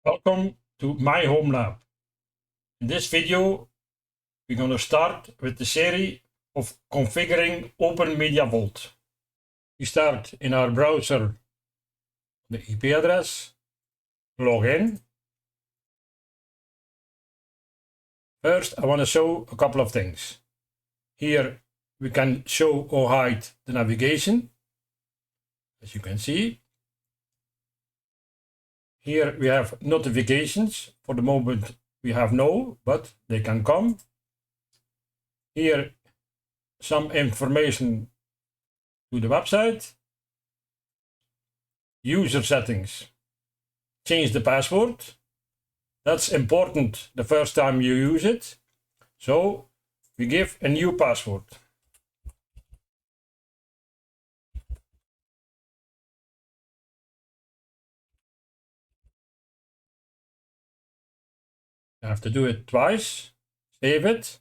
Welcome to my home lab. In this video, we're going to start with the series of configuring OpenmediaVault. We start in our browser, the IP address, log in. First, I want to show a couple of things. Here we can show or hide the navigation, as you can see. Here we have notifications. For the moment we have no, but they can come. Here some information to the website. User settings. Change the password. That's important the first time you use it. So we give a new password. You have to do it twice, save it,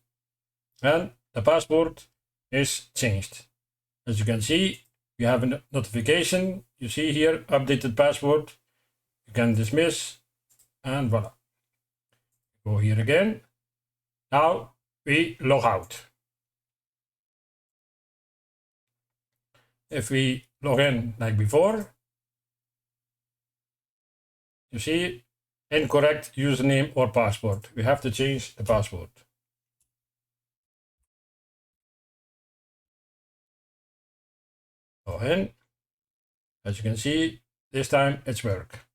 and the password is changed. As you can see, you have a notification. You see here, updated password. You can dismiss, and voila. Go here again. Now we log out. If we log in like before, you see incorrect username or password. We have to change the password. Go in. As you can see, this time it's work.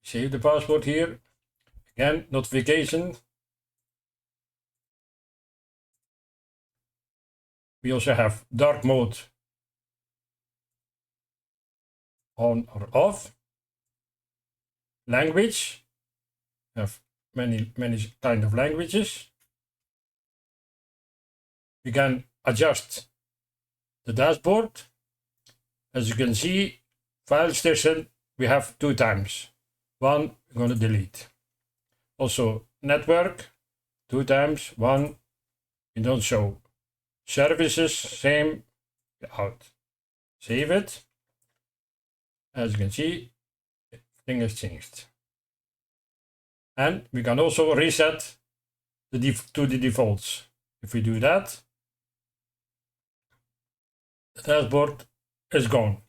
Save the password here. Again, notification. We also have dark mode on or off. Language. Have many kind of languages. We can adjust the dashboard. As you can see, file station we have 2 times. One we're going to delete. Also network 2 times. One we don't show. Services same, out. Save it. As you can see, everything is changed. And we can also reset to the defaults. If we do that, the dashboard is gone.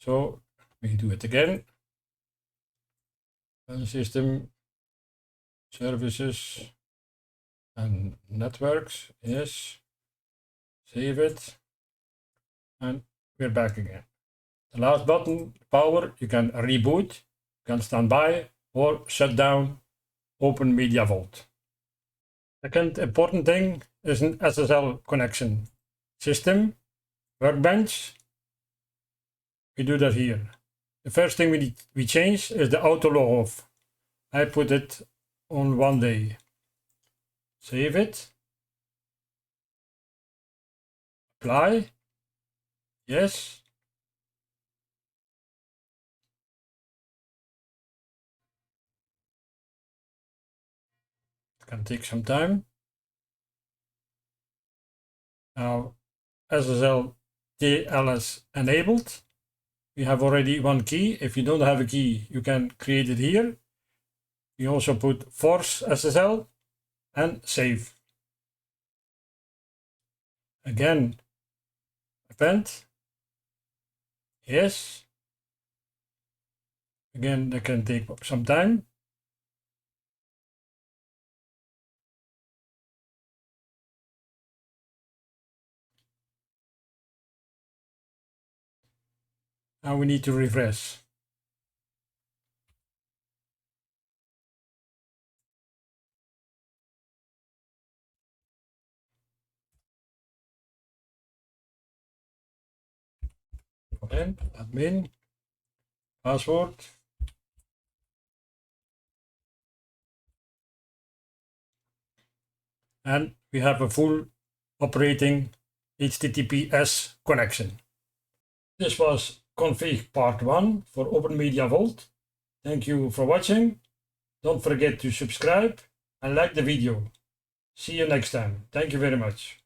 So we do it again. System, services, and networks. Yes. Save it. And we're back again. The last button, power, you can reboot, you can stand by, or shut down OpenmediaVault. Second important thing is an SSL connection. System, workbench, we do that here. The first thing we change is the auto log off. I put it on 1 day. Save it. Apply. Yes. Can take some time. Now SSL TLS enabled. We have already 1 key. If you don't have a key, you can create it here. You also put force SSL and save. Again, append. Yes. Again, that can take some time. Now we need to refresh. Then admin, password. And we have a full operating HTTPS connection. This was config part 1 for OpenmediaVault. Thank you for watching. Don't forget to subscribe and like the video. See you next time. Thank you very much.